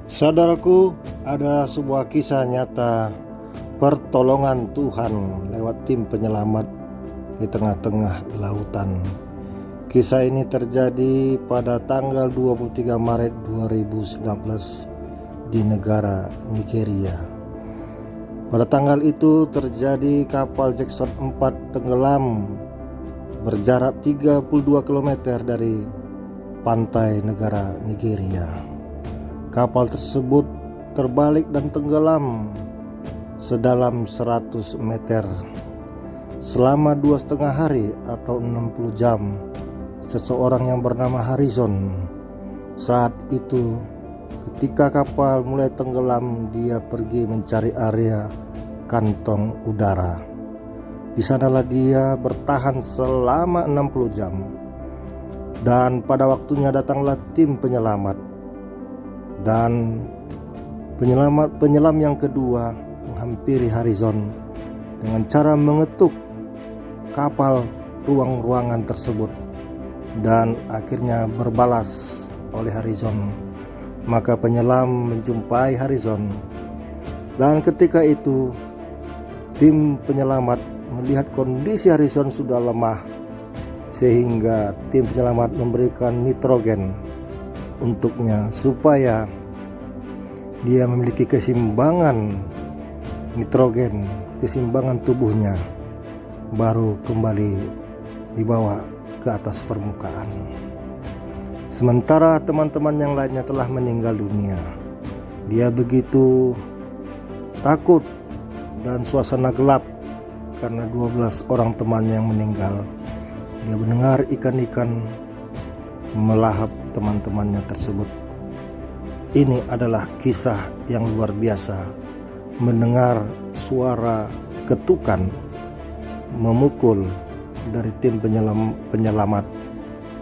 Saudaraku, ada sebuah kisah nyata pertolongan Tuhan lewat tim penyelamat di tengah-tengah lautan. Kisah ini terjadi pada tanggal 23 Maret 2019 di negara Nigeria. Pada tanggal itu terjadi kapal Jackson 4 tenggelam berjarak 32 km dari pantai negara Nigeria. Kapal tersebut terbalik dan tenggelam sedalam 100 meter. Selama 2,5 hari atau 60 jam, seseorang yang bernama Harrison saat itu ketika kapal mulai tenggelam, dia pergi mencari area kantong udara. Di sanalah dia bertahan selama 60 jam. Dan pada waktunya datanglah tim penyelamat. Dan penyelam yang kedua menghampiri Harrison dengan cara mengetuk kapal ruang-ruangan tersebut, dan akhirnya berbalas oleh Harrison. Maka penyelam menjumpai Harrison, dan ketika itu tim penyelamat melihat kondisi Harrison sudah lemah, sehingga tim penyelamat memberikan nitrogen untuknya supaya dia memiliki keseimbangan nitrogen, keseimbangan tubuhnya, baru kembali dibawa ke atas permukaan. Sementara teman-teman yang lainnya telah meninggal dunia. Dia begitu takut dan suasana gelap karena 12 orang teman yang meninggal. Dia mendengar ikan-ikan melahap teman-temannya tersebut. Ini adalah kisah yang luar biasa. Mendengar suara ketukan memukul dari tim penyelamat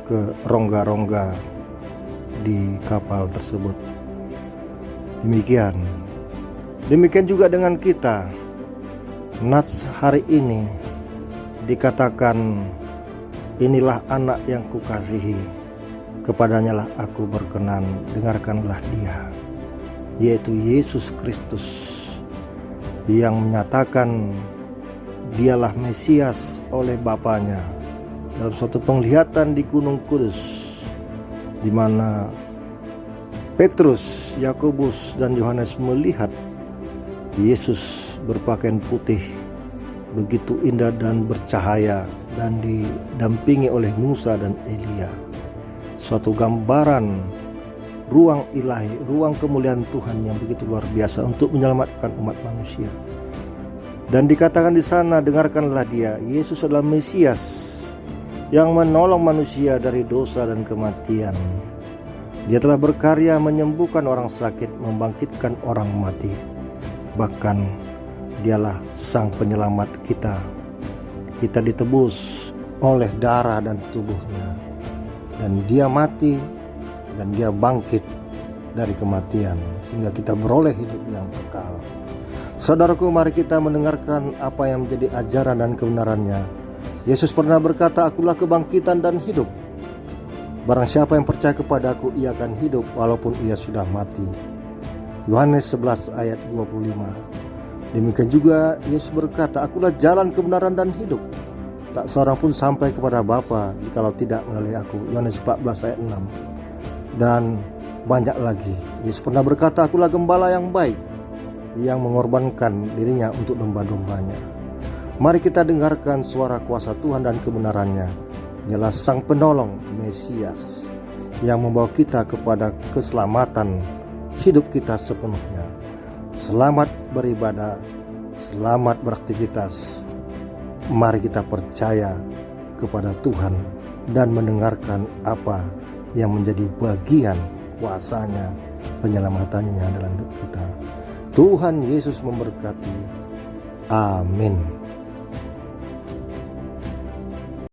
ke rongga-rongga di kapal tersebut. Demikian juga dengan kita. Nats hari ini dikatakan, inilah anak yang kukasihi, kepadanya lah aku berkenan, dengarkanlah dia, yaitu Yesus Kristus yang menyatakan dialah Mesias oleh Bapanya dalam suatu penglihatan di Gunung Kudus, di mana Petrus, Yakobus, dan Yohanes melihat Yesus berpakaian putih begitu indah dan bercahaya, dan didampingi oleh Musa dan Elia. Suatu gambaran ruang ilahi, ruang kemuliaan Tuhan yang begitu luar biasa untuk menyelamatkan umat manusia. Dan dikatakan di sana, dengarkanlah dia, Yesus adalah Mesias yang menolong manusia dari dosa dan kematian. Dia telah berkarya menyembuhkan orang sakit, membangkitkan orang mati. Bahkan dialah sang penyelamat kita. Kita ditebus oleh darah dan tubuhnya, dan dia mati dan dia bangkit dari kematian sehingga kita beroleh hidup yang kekal. Saudaraku, mari kita mendengarkan apa yang menjadi ajaran dan kebenarannya. Yesus pernah berkata, akulah kebangkitan dan hidup. Barang siapa yang percaya kepadaku, ia akan hidup walaupun ia sudah mati. Yohanes 11 ayat 25. Demikian juga Yesus berkata, akulah jalan, kebenaran, dan hidup. Tak seorang pun sampai kepada Bapa jikalau tidak melalui aku. Yohanes 14 ayat 6. Dan banyak lagi. Yesus pernah berkata, akulah gembala yang baik, yang mengorbankan dirinya untuk domba-dombanya. Mari kita dengarkan suara kuasa Tuhan dan kebenarannya. Dialah sang penolong, Mesias, yang membawa kita kepada keselamatan hidup kita sepenuhnya. Selamat beribadah, selamat beraktivitas. Mari kita percaya kepada Tuhan dan mendengarkan apa yang menjadi bagian kuasanya, penyelamatannya dalam hidup kita. Tuhan Yesus memberkati. Amin.